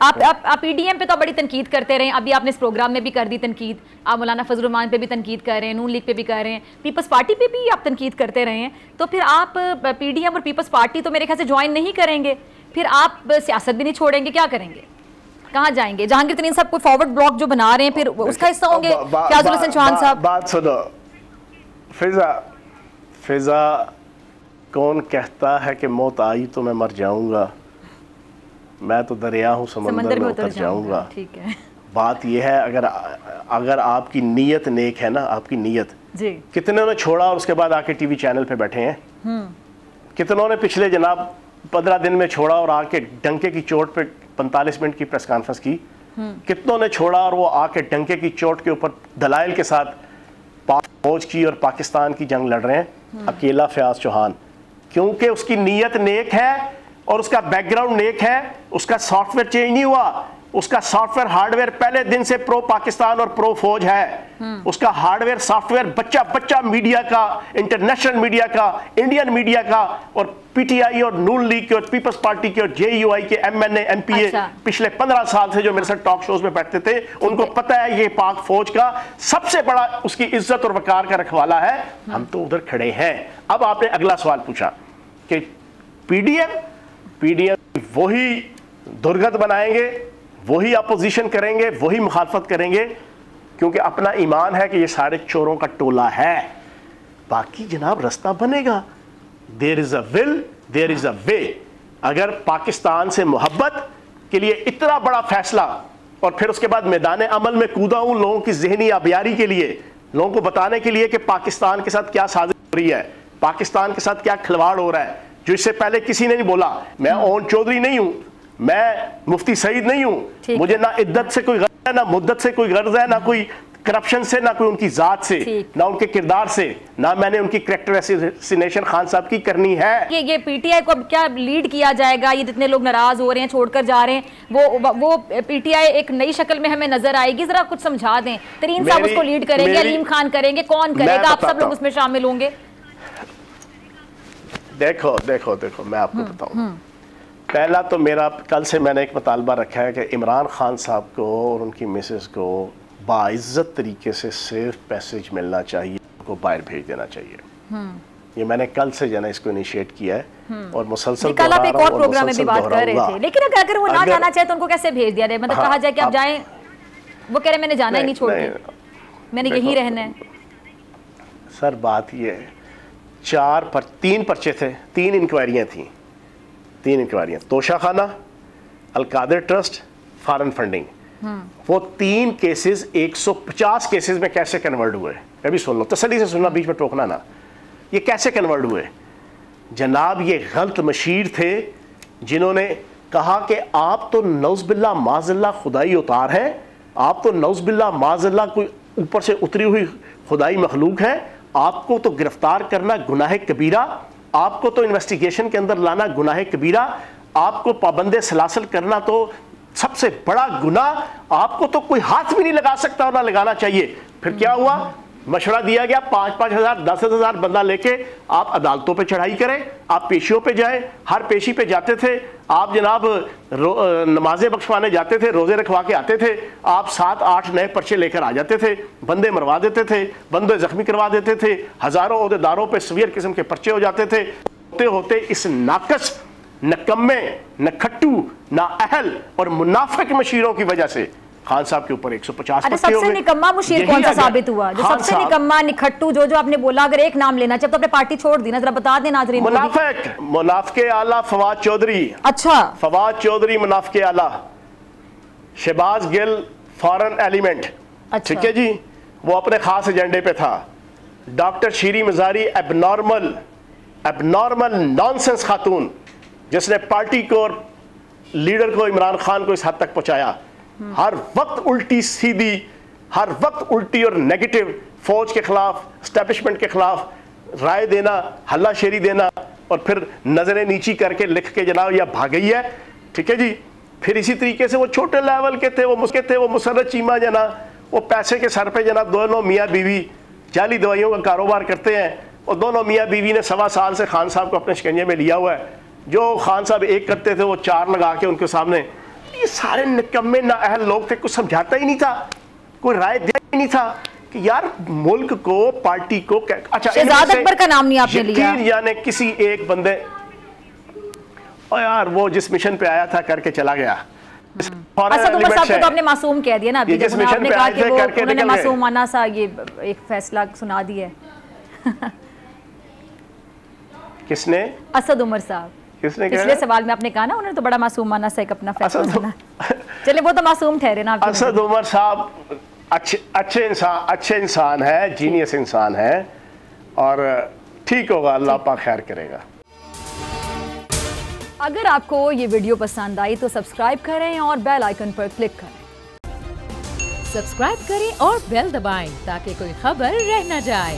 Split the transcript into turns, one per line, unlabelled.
आप पीडीएम पे तो बड़ी तनकीद करते रहे, अभी आपने इस प्रोग्राम में भी कर दी तनकीद, आप मौलाना फजल रहमान पे भी तनकीद कर रहे हैं, नून लीग पे भी कर रहे हैं, पीपल्स पार्टी पे भी आप तनकीद करते रहे हैं, तो फिर आप पीडीएम और पीपल्स पार्टी तो मेरे ख्याल से ज्वाइन नहीं करेंगे, फिर आप सियासत भी नहीं छोड़ेंगे, क्या करेंगे, कहाँ जाएंगे? जहांगीर तरीन साहब कोई फॉरवर्ड ब्लॉक जो बना रहे हैं फिर उसका हिस्सा होंगे फ्याजुल हसन चौहान साहब?
बात सुनो फिजा, कौन कहता है कि मौत आई तो मैं मर जाऊंगा? मैं तो दरिया हूँ, समंदर में उतर जाऊंगा।
ठीक है,
बात यह है अगर आपकी नीयत नेक है ना, आपकी नीयत
जी।
कितने ने छोड़ा और उसके बाद आके टीवी चैनल पे बैठे हैं, कितनों ने पिछले जनाब 15 दिन में छोड़ा और आके डंके की चोट पे 45 मिनट की प्रेस कॉन्फ्रेंस की, कितनों ने छोड़ा और वो आके डंके की चोट के ऊपर दलाइल के साथ पाक फौज की और पाकिस्तान की जंग लड़ रहे हैं। अकेला फयाज चौहान, क्योंकि उसकी नीयत नेक है और उसका बैकग्राउंड नेक है, उसका सॉफ्टवेयर चेंज नहीं हुआ, उसका सॉफ्टवेयर हार्डवेयर पहले दिन से प्रो पाकिस्तान और प्रो फौज है। उसका हार्डवेयर सॉफ्टवेयर बच्चा बच्चा मीडिया का, इंटरनेशनल मीडिया का, इंडियन मीडिया का और पीटीआई और नून लीग के और पीपल्स पार्टी के और जेयूआई के एमएनए एमपीए पिछले 15 साल से जो मेरे साथ टॉक शोज में बैठते थे, उनको पता है ये पाक फौज का सबसे बड़ा उसकी इज्जत और वकार का रखवाला है। हम तो उधर खड़े हैं। अब आपने अगला सवाल पूछा कि पीडीएम वही दुर्गत बनाएंगे, वही अपोजिशन करेंगे, वही मुखालफत करेंगे, क्योंकि अपना ईमान है कि ये सारे चोरों का टोला है। बाकी जनाब रास्ता बनेगा। There is a will, there is a way. अगर पाकिस्तान से मोहब्बत के लिए इतना बड़ा फैसला और फिर उसके बाद मैदान अमल में कूदा हूं लोगों की जहनी आबियारी के लिए, लोगों को बताने के लिए कि पाकिस्तान के साथ क्या साजिश हो रही है, पाकिस्तान के साथ क्या खिलवाड़ हो रहा है, जो इससे पहले किसी ने नहीं बोला। मैं ओन चौधरी नहीं हूं, मैं मुफ्ती सईद नहीं हूं, मुझे ना इद्दत से कोई गर्ज है, ना मुद्दत से कोई गर्ज है, ना कोई करप्शन से, ना कोई उनकी जात से, ना उनके किरदार से, ना मैंने उनकी कैरेक्टर असैसिनेशन खान साहब की करनी है।
ये पीटीआई को अब क्या लीड किया जाएगा? ये जितने लोग नाराज हो रहे हैं, छोड़कर जा रहे हैं, वो पीटीआई एक नई शक्ल में हमें नजर आएगी? जरा कुछ समझा दें। तरीन साहब उसको लीड करेंगे, अलीम खान करेंगे, कौन करेगा? आप सब लोग उसमें शामिल होंगे?
देखो मैं आपको बताऊं। पहला तो मेरा कल से मैंने एक मुतालबा रखा है कि इमरान खान साहब को और उनकी मिसेस को बाइज्जत तरीके से सेफ पैसेज मिलना चाहिए, उनको बाहर भेज देना चाहिए। ये मैंने कल से जो है इसको इनिशिएट किया है और मुसलसल
कल आप एक और प्रोग्राम में भी बात कर रहे थे। लेकिन अगर वो ना जाना चाहे तो उनको कैसे भेज दिया जाए? मतलब कहा जाए कि आप जाएं, वो कह रहे मैंने जाना ही नहीं, छोड़ के मैंने यहीं रहना है।
सर बात ये है, 3 पर्चे थे, 3 इंक्वायरियां थी, 3 इंक्वायरियां, Toshakhana, Al Qadir trust, foreign funding. वो 3 केसेस 150 केसेस में कैसे कन्वर्ट हुए? मैं भी सुन लो, तसल्ली से सुनना, बीच में टोकना ना। ये कैसे कन्वर्ट हुए? जनाब ये गलत मशीर थे जिन्होंने कहा कि आप तो नौज़बिल्ला माज़िल्ला खुदाई उतार हैं, आप तो नौज़बिल्ला माज़िल्ला कोई ऊपर से उतरी हुई खुदाई मखलूक है, आपको तो गिरफ्तार करना गुनाह कबीरा, आपको तो इन्वेस्टिगेशन के अंदर लाना गुनाह कबीरा, आपको पाबंदे सलासल करना तो सबसे बड़ा गुनाह, आपको तो कोई हाथ भी नहीं लगा सकता और ना लगाना चाहिए। फिर क्या हुआ? मशवरा दिया गया 5-5 हज़ार 10-10 हज़ार बंदा लेके आप अदालतों पे चढ़ाई करें, आप पेशियों पे जाएं। हर पेशी पे जाते थे आप जनाब, नमाजें बख्शवाने जाते थे, रोज़े रखवा के आते थे, आप 7-8 नए पर्चे लेकर आ जाते थे, बंदे मरवा देते थे, बंदे जख्मी करवा देते थे, हज़ारों ओहदेदारों पे सवियर किस्म के पर्चे हो जाते थे। होते होते इस नाकस, नकम्मे, नखट्टू, नाअहल और मुनाफिक मशीरों की वजह से खान साहब के ऊपर 150
पत्ते हो गए। सबसे निकम्मा मुशीर कौन सा साबित हुआ? जो सबसे निकम्मा, निखट्टू, जो आपने बोला, अगर एक नाम लेना चाहे तो अपने पार्टी छोड़ दी ना, जरा बता दें नाज़रीन।
मुनाफिक आला फवाद चौधरी।
अच्छा,
फवाद चौधरी मुनाफिक आला। Shahbaz Gill foreign element.
अच्छा,
ठीक है जी, वो अपने खास एजेंडे पे था। डॉक्टर शीरी मजारी एबनॉर्मल नॉनसेंस खातून, जिसने पार्टी को और लीडर को, इमरान खान को इस हद तक पहुंचाया। हर वक्त उल्टी सीधी, हर वक्त उल्टी और नेगेटिव, फौज के खिलाफ, एस्टेब्लिशमेंट के खिलाफ राय देना, हल्ला शेरी देना और फिर नजरें नीची करके लिख के जनाब या भाग गई है। ठीक है जी। फिर इसी तरीके से वो छोटे लेवल के थे, वो मुसर्रत चीमा जना, वो पैसे के सर पे जना दोनों मियाँ बीवी जाली दवाइयों का कारोबार करते हैं और दोनों मियाँ बीवी ने 1.25 साल से खान साहब को अपने शिकंजे में लिया हुआ है। जो खान साहब एक करते थे वो 4 लगा के उनके सामने ये सारे निकम्मे नाअहल लोग थे, कुछ समझाता ही नहीं था, कोई राय दिया ही नहीं था कि यार मुल्क को, पार्टी को। अच्छा,
शहजाद अकबर का नाम नहीं आपने लिया,
यानी किसी एक बंदे, और यार वो जिस मिशन पे आया था करके चला गया।
असद उमर साहब को तो आपने मासूम कह दिया ना अभी, जब आपने कहा कि वो उन्होंने मासूमाना सा ये एक फैसला सुना दिया है।
किसने?
असद उमर साहब।
किसने?
पिछले सवाल में आपने कहा ना उन्होंने तो बड़ा मासूमाना सा एक अपना फैसला सुना। चले वो तो मासूम ठहरे ना।
असद उमर साहब अच्छे इंसान है, जीनियस इंसान है, और ठीक होगा, अल्लाह पाक खैर करेगा।
अगर आपको ये वीडियो पसंद आई तो सब्सक्राइब करें और बेल आइकन पर क्लिक करें।
सब्सक्राइब करें और बेल दबाएं ताकि कोई खबर रह न जाए।